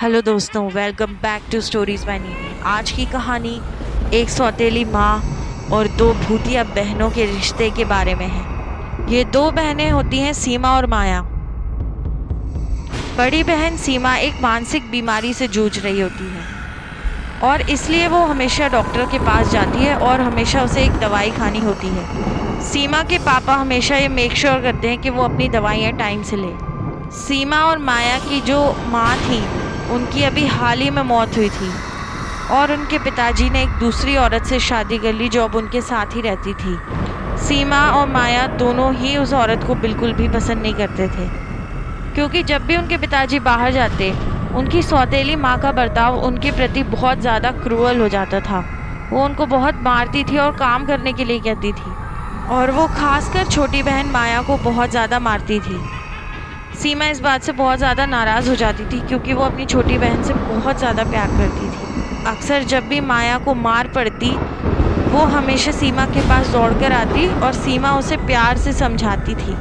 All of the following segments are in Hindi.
हेलो दोस्तों, welcome back to stories by Nini. आज की कहानी एक सौतेली माँ और दो भूतिया बहनों के रिश्ते के बारे में है। ये दो बहनें होती हैं सीमा और माया। बड़ी बहन सीमा एक मानसिक बीमारी से जूझ रही होती है और इसलिए वो हमेशा डॉक्टर के पास जाती है और हमेशा उसे एक दवाई खानी होती है। सीमा के पापा हमेशा ये मेक श्योर करते हैं कि वो अपनी दवाइयाँ टाइम से ले। सीमा और माया की जो माँ थी उनकी अभी हाल ही में मौत हुई थी और उनके पिताजी ने एक दूसरी औरत से शादी कर ली जो अब उनके साथ ही रहती थी। सीमा और माया दोनों ही उस औरत को बिल्कुल भी पसंद नहीं करते थे, क्योंकि जब भी उनके पिताजी बाहर जाते उनकी सौतेली माँ का बर्ताव उनके प्रति बहुत ज़्यादा क्रूअल हो जाता था। वो उनको बहुत मारती थी और काम करने के लिए कहती थी, और वो खासकर छोटी बहन माया को बहुत ज़्यादा मारती थी। सीमा इस बात से बहुत ज़्यादा नाराज़ हो जाती थी क्योंकि वो अपनी छोटी बहन से बहुत ज़्यादा प्यार करती थी। अक्सर जब भी माया को मार पड़ती वो हमेशा सीमा के पास दौड़कर आती और सीमा उसे प्यार से समझाती थी।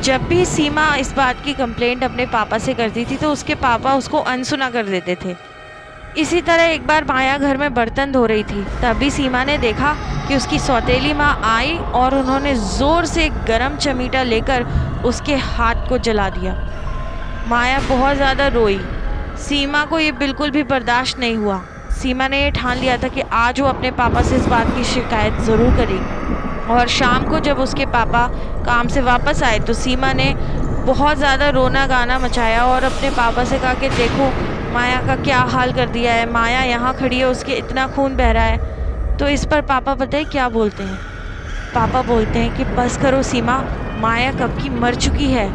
जब भी सीमा इस बात की कंप्लेंट अपने पापा से करती थी तो उसके पापा उसको अनसुना कर देते थे। इसी तरह एक बार माया घर में बर्तन धो रही थी, तभी सीमा ने देखा कि उसकी सौतेली माँ आई और उन्होंने ज़ोर से एक गरम चमीटा लेकर उसके हाथ को जला दिया। माया बहुत ज़्यादा रोई। सीमा को ये बिल्कुल भी बर्दाश्त नहीं हुआ। सीमा ने ये ठान लिया था कि आज वो अपने पापा से इस बात की शिकायत ज़रूर करेगी। और शाम को जब उसके पापा काम से वापस आए तो सीमा ने बहुत ज़्यादा रोना गाना मचाया और अपने पापा से कहा कि देखो माया का क्या हाल कर दिया है, माया यहाँ खड़ी है, उसके इतना खून बह रहा है। तो इस पर पापा पता है क्या बोलते हैं? पापा बोलते हैं कि बस करो सीमा, माया कब की मर चुकी है।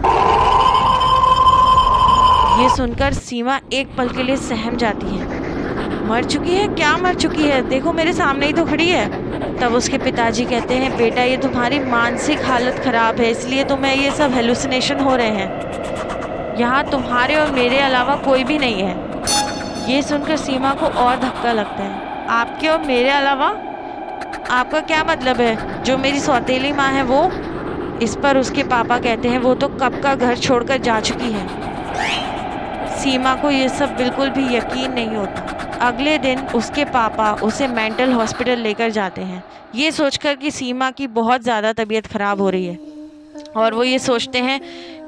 ये सुनकर सीमा एक पल के लिए सहम जाती है। मर चुकी है? क्या मर चुकी है? देखो मेरे सामने ही तो खड़ी है। तब उसके पिताजी कहते हैं बेटा ये तुम्हारी मानसिक हालत खराब है, इसलिए तुम्हें ये सब हेलुसिनेशन हो रहे हैं। यहाँ तुम्हारे और मेरे अलावा कोई भी नहीं है। ये सुनकर सीमा को और धक्का लगता है। आपके और मेरे अलावा? आपका क्या मतलब है? जो मेरी सौतेली माँ है वो? इस पर उसके पापा कहते हैं वो तो कब का घर छोड़कर जा चुकी है। सीमा को ये सब बिल्कुल भी यकीन नहीं होता। अगले दिन उसके पापा उसे मेंटल हॉस्पिटल लेकर जाते हैं, ये सोचकर कि सीमा की बहुत ज़्यादा तबीयत ख़राब हो रही है। और वो ये सोचते हैं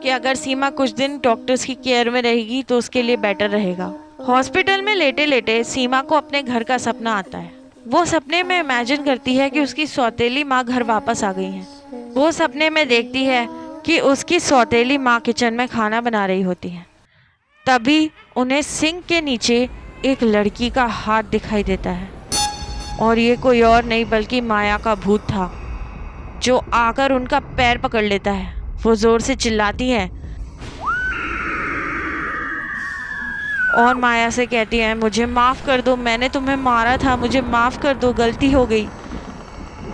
कि अगर सीमा कुछ दिन डॉक्टर्स की केयर में रहेगी तो उसके लिए बेटर रहेगा। हॉस्पिटल में लेटे लेटे सीमा को अपने घर का सपना आता है। वो सपने में इमेजिन करती है कि उसकी सौतेली माँ घर वापस आ गई है। वो सपने में देखती है कि उसकी सौतेली माँ किचन में खाना बना रही होती है। तभी उन्हें सिंक के नीचे एक लड़की का हाथ दिखाई देता है, और ये कोई और नहीं बल्कि माया का भूत था, जो आकर उनका पैर पकड़ लेता है। वो जोर से चिल्लाती है और माया से कहती है मुझे माफ़ कर दो, मैंने तुम्हें मारा था, मुझे माफ़ कर दो, गलती हो गई।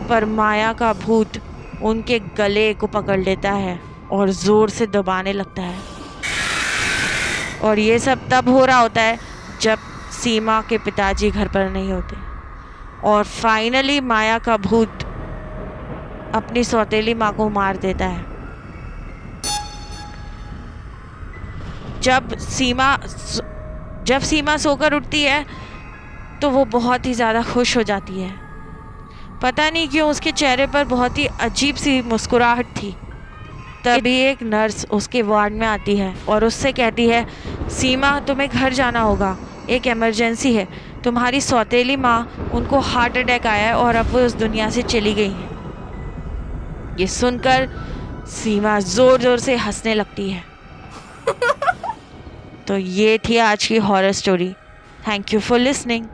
पर माया का भूत उनके गले को पकड़ लेता है और ज़ोर से दबाने लगता है। और ये सब तब हो रहा होता है जब सीमा के पिताजी घर पर नहीं होते। और फाइनली माया का भूत अपनी सौतेली माँ को मार देता है। जब सीमा सोकर उठती है तो वो बहुत ही ज़्यादा खुश हो जाती है। पता नहीं क्यों उसके चेहरे पर बहुत ही अजीब सी मुस्कुराहट थी। तभी एक नर्स उसके वार्ड में आती है और उससे कहती है सीमा तुम्हें घर जाना होगा, एक इमरजेंसी है, तुम्हारी सौतेली माँ उनको हार्ट अटैक आया है और अब वो इस दुनिया से चली गई हैं। ये सुनकर सीमा ज़ोर ज़ोर से हंसने लगती है। तो ये थी आज की horror story. Thank you for listening.